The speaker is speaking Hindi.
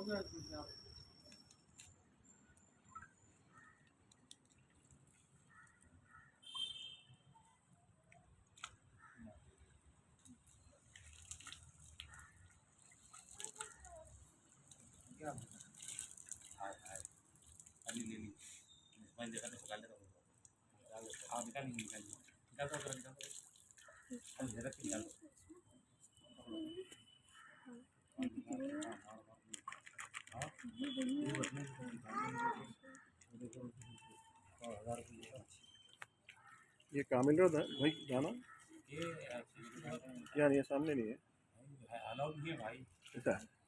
क्या हाय हाय अली ले ली मैं देखा तो निकाल लेता हूँ हाँ निकाल निकाल निकाल तो निकाल तो हम जरा निकाल ये कामिल रोड है भाई जाना ये क्या नहीं है सामने नहीं है अलाउड नहीं है भाई ऐसा है